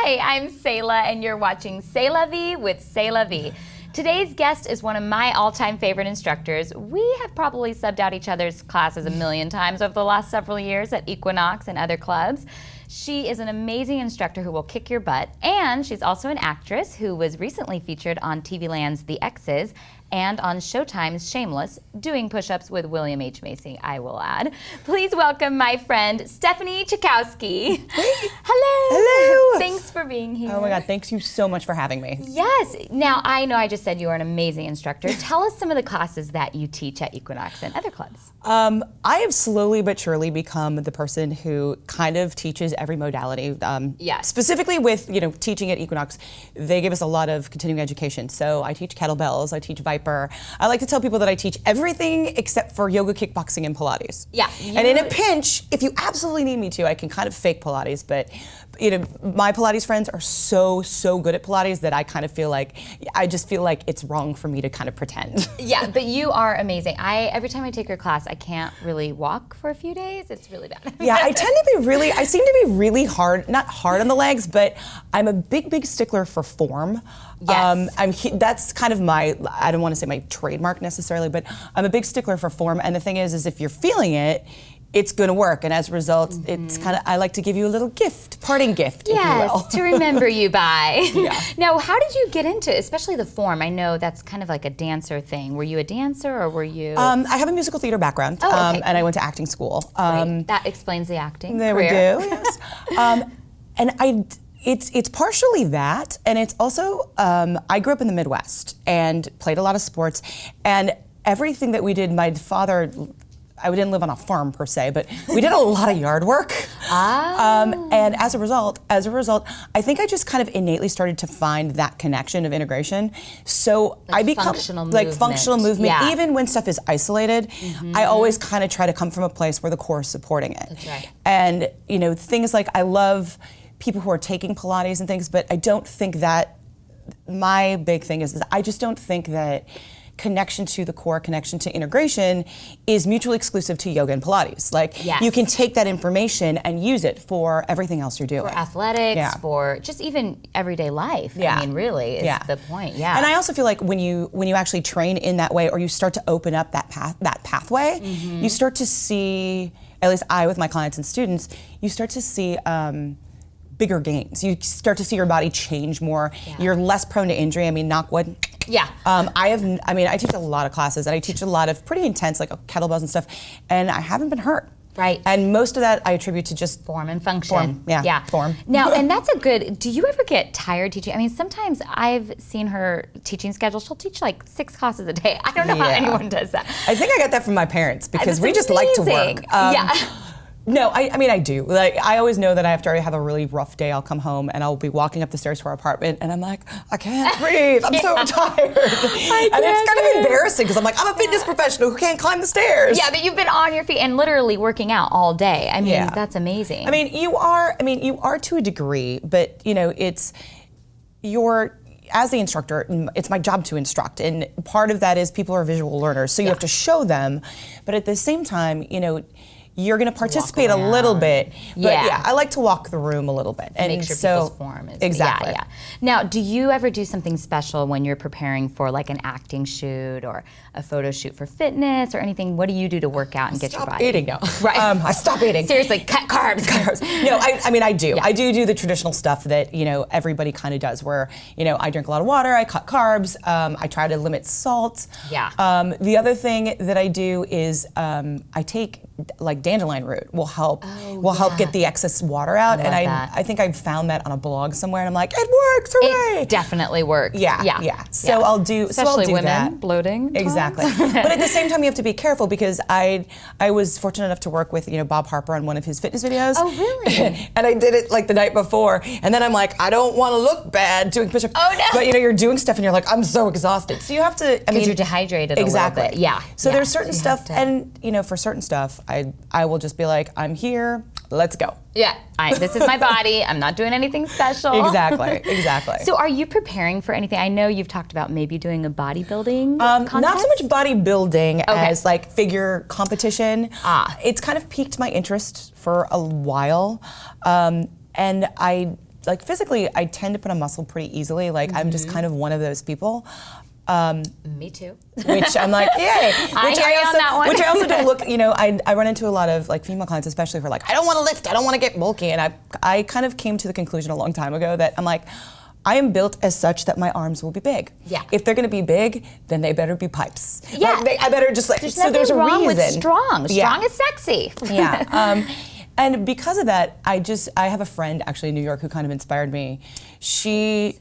Hi, I'm Selah, and you're watching Selah V with Selah V. Today's guest is one of my all-time favorite instructors. We have probably subbed out each other's classes a million times over the last several years at Equinox and other clubs. She is an amazing instructor who will kick your butt, and she's also an actress who was recently featured on TV Land's The X's and on Showtime's Shameless, doing push-ups with William H. Macy, I will add. Please welcome my friend, Stephanie Czajkowski. Hello. Hello. Thanks for being here. Oh my God, thanks you so much for having me. Yes. Now, I know I just said you are an amazing instructor. Tell us some of the classes that you teach at Equinox and other clubs. I have slowly but surely become the person who kind of teaches every modality. Yes. Specifically with teaching at Equinox, they give us a lot of continuing education. So I teach kettlebells, I teach Viper. I like to tell people that I teach everything except for yoga, kickboxing, and Pilates. Yeah. And in a pinch, if you absolutely need me to, I can kind of fake Pilates, but my Pilates friends are so good at Pilates that I kind of feel like, it's wrong for me to kind of pretend. Yeah, but you are amazing. Every time I take your class, I can't really walk for a few days. It's really bad. Yeah, I seem to be really hard, not hard on the legs, but I'm a big stickler for form. Yes. That's kind of I don't want to say my trademark necessarily, but I'm a big stickler for form. And the thing is if you're feeling it, it's going to work. And as a result, it's kind of, I like to give you a little gift, parting gift, if you will. Yes, to remember you by. Yeah. Now, how did you get into, especially the form? I know that's kind of like a dancer thing. Were you a dancer or were you? I have a musical theater background, okay. and I went to acting school. Great. That explains the acting There career. we go, yes. And it's partially that, and it's also, I grew up in the Midwest and played a lot of sports, and everything that we did, my father, I didn't live on a farm per se, but we did a lot of yard work. And as a result, I think I just kind of innately started to find that connection of integration. So I become functional functional movement. Yeah. Even when stuff is isolated, I always kind of try to come from a place where the core is supporting it. That's right. And things like, I love people who are taking Pilates and things, but I don't think that, my big thing is I just don't think that connection to the core, connection to integration is mutually exclusive to yoga and Pilates. Like, yes. You can take that information and use it for everything else you're doing. For athletics, Yeah. for just even everyday life. Yeah. I mean, really is the point. Yeah. And I also feel like when you actually train in that way, or you start to open up that pathway, you start to see, at least I with my clients and students, you start to see bigger gains. You start to see your body change more. Yeah. You're less prone to injury. I mean, knock wood. Yeah. I teach a lot of classes, and I teach a lot of pretty intense, like kettlebells and stuff, and I haven't been hurt. Right. And most of that I attribute to just form and function. Form, form. Now, and that's do you ever get tired teaching? I mean, sometimes I've seen her teaching schedule. She'll teach like 6 classes a day. I don't know how anyone does that. I think I got that from my parents, because we just amazing. like to work. Yeah. No, I do. Like, I always know that after I have a really rough day, I'll come home and I'll be walking up the stairs to our apartment, and I'm like, I can't breathe. I'm so tired. And it's kind of embarrassing, because I'm like, I'm a fitness professional who can't climb the stairs. Yeah, but you've been on your feet and literally working out all day. I mean, that's amazing. I mean, you are to a degree, but as the instructor, it's my job to instruct, and part of that is people are visual learners, so you have to show them, but at the same time, you're going to participate a little bit, but I like to walk the room a little bit and make sure people's form is exactly. Yeah. Now, do you ever do something special when you're preparing for like an acting shoot or a photo shoot for fitness or anything? What do you do to work out and get your body? Stop eating now. Right. I stop eating. Seriously, cut carbs. No, I do. Yeah. I do the traditional stuff that everybody kind of does. Where I drink a lot of water. I cut carbs. I try to limit salt. Yeah. The other thing that I do is I take like dandelion root will help get the excess water out. I love that. I think I found that on a blog somewhere, and I'm like, it works, hooray! It definitely works. Yeah. So I'll do especially women that. Bloating. Exactly. But at the same time, you have to be careful, because I was fortunate enough to work with Bob Harper on one of his fitness videos. Oh, really? And I did it like the night before, and then I'm like, I don't want to look bad doing push-ups. Oh no! But you're doing stuff, and you're like, I'm so exhausted. So you have to. Because you're dehydrated exactly. a little bit. Yeah. So there's certain stuff, and for certain stuff, I will just be like, I'm here. Let's go. Yeah, this is my body. I'm not doing anything special. Exactly. So are you preparing for anything? I know you've talked about maybe doing a bodybuilding contest? Not so much bodybuilding as like figure competition. It's kind of piqued my interest for a while. And like physically, I tend to put on muscle pretty easily. Like I'm just kind of one of those people. Me too. Which I'm like, yay. I hear you on that one. Which I also don't look, I run into a lot of like female clients, especially who are like, I don't want to lift, I don't want to get bulky. And I kind of came to the conclusion a long time ago that I'm like, I am built as such that my arms will be big. Yeah. If they're going to be big, then they better be pipes. Yeah. Like, I better just like, There's so nothing there's a wrong reason. with strong. Yeah. Strong is sexy. Yeah. And because of that, I have a friend actually in New York who kind of inspired me. She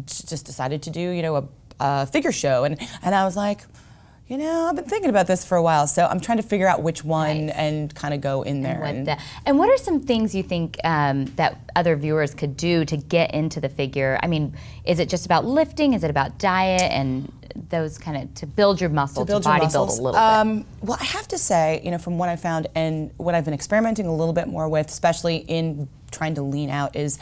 just decided to do, a figure show. And I was like, I've been thinking about this for a while, so I'm trying to figure out which one Nice. and kind of go in there. And what are some things you think that other viewers could do to get into the figure? I mean, is it just about lifting? Is it about diet and those kind of to build your muscle, to body build a little bit? Well, I have to say, from what I found and what I've been experimenting a little bit more with, especially in trying to lean out, is,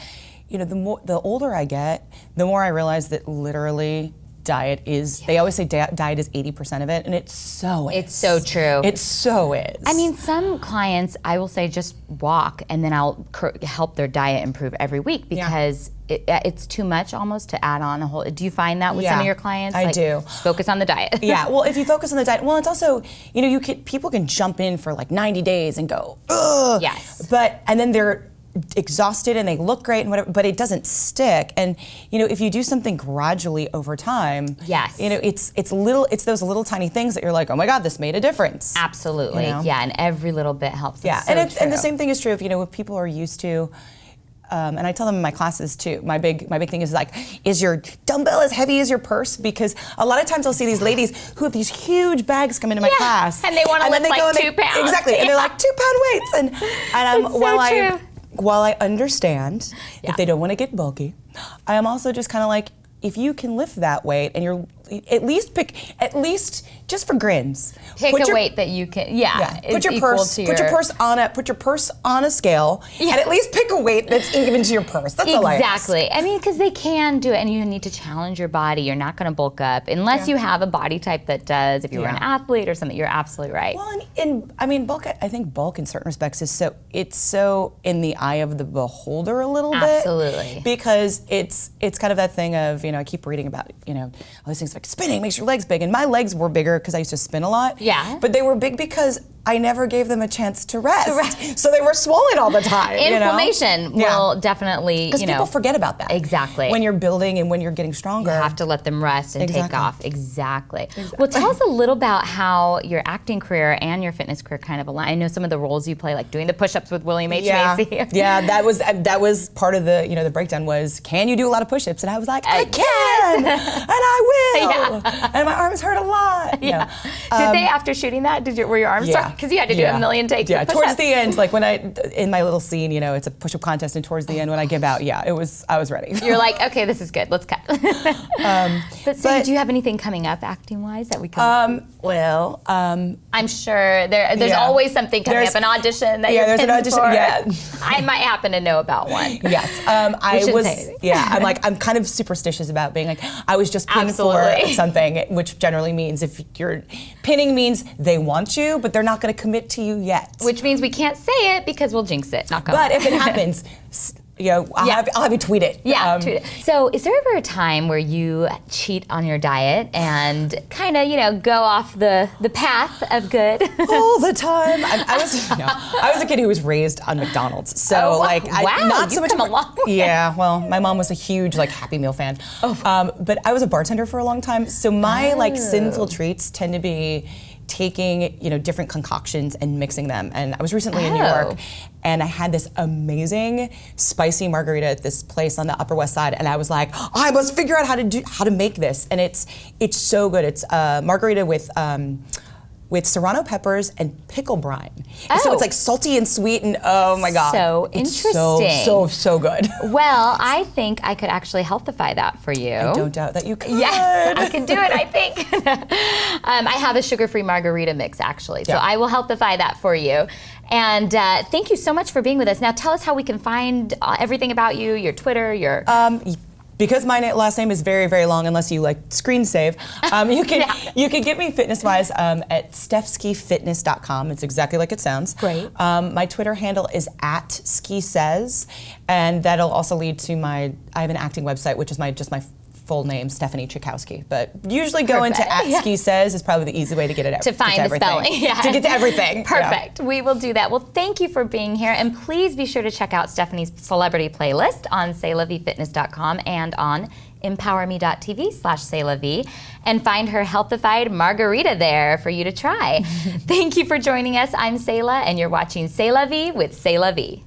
the older I get, the more I realize that literally diet is, they always say diet is 80% of it, and it so is. It's so true. It so is. I mean, some clients, I will say just walk, and then I'll help their diet improve every week because it's too much almost to add on a whole. Do you find that with some of your clients? I do. Focus on the diet. Yeah, well, if you focus on the diet, well, it's also, people can jump in for like 90 days and go, ugh. Yes. And then they're exhausted and they look great and whatever, but it doesn't stick. And if you do something gradually over time, yes, it's those little tiny things that you're like, oh my God, this made a difference. Absolutely, yeah, and every little bit helps. Yeah, and the same thing is true if people are used to. And I tell them in my classes too. My big thing is like, is your dumbbell as heavy as your purse? Because a lot of times I'll see these ladies who have these huge bags come into my class, and they want to lift like 2 pounds. Exactly, and they're like 2 pound weights, and it's so true. While I understand if they don't want to get bulky, I am also just kind of like, if you can lift that weight and you're at least just for grins, pick a weight that you can. Put your purse on a scale, and at least pick a weight that's even to your purse. That's all I ask. Exactly. I mean, because they can do it, and you need to challenge your body. You're not going to bulk up unless you have a body type that does. If you were an athlete or something, you're absolutely right. Well, bulk. I think bulk in certain respects is so in the eye of the beholder a little bit. Absolutely. Because it's kind of that thing of I keep reading about all these things like spinning makes your legs big, and my legs were bigger because I used to spin a lot. Yeah. But they were big because I never gave them a chance to rest. So they were swollen all the time. Inflammation will definitely, because people forget about that. Exactly. When you're building and when you're getting stronger. You have to let them rest and take off. Exactly. Well, tell us a little about how your acting career and your fitness career kind of align. I know some of the roles you play, like doing the push-ups with William H. Macy. Yeah, that was part of the the breakdown was, can you do a lot of push-ups? And I was like, I can, and I will. Yeah. And my arms hurt a lot. Yeah. Did they, after shooting that, were your arms sore? Because you had to do a million takes. Yeah, towards the end, like when in my little scene, it's a push-up contest, and towards the end when I give out, I was ready. You're like, okay, this is good. Let's cut. But do you have anything coming up acting-wise that we can? I'm sure there's always something coming up, an audition that you're there's an audition. For. Yeah, I might happen to know about one. Yes, I'm kind of superstitious about being like, I was just pinned for something, which generally means if you're pinning means they want you, but they're not going to commit to you yet. Which means we can't say it because we'll jinx it. But if it happens, I'll have you tweet it. Yeah, tweet it. So is there ever a time where you cheat on your diet and kind of, go off the path of good? All the time. I was a kid who was raised on McDonald's. So not so much come a long way. Yeah, well, my mom was a huge Happy Meal fan. But I was a bartender for a long time. So my sinful treats tend to be taking different concoctions and mixing them. And I was recently in New York, and I had this amazing spicy margarita at this place on the Upper West Side, and I was like, I must figure out how to make this. And it's so good. It's margarita with serrano peppers and pickle brine. And so it's like salty and sweet, and oh my God. So interesting. So good. Well, I think I could actually healthify that for you. I don't doubt that you could. Yes, I can do it, I think. I have a sugar-free margarita mix, actually. So I will healthify that for you. And thank you so much for being with us. Now tell us how we can find everything about you, your Twitter, your... because my last name is very, very long, unless you like screen save, you can you can get me fitness-wise at stefskifitness.com. It's exactly like it sounds. Great. My Twitter handle is @skisays, and that'll also lead to I have an acting website, which is just my full name, Stephanie Czajkowski. But usually go into @skisays is probably the easy way to get it to find the spelling. To get to everything. Perfect. We will do that. Well, thank you for being here, and please be sure to check out Stephanie's celebrity playlist on SelahVFitness.com and on emPOWERme.tv/SelahV, and find her healthified margarita there for you to try. Thank you for joining us. I'm Selah, and you're watching Selah V with Selah V.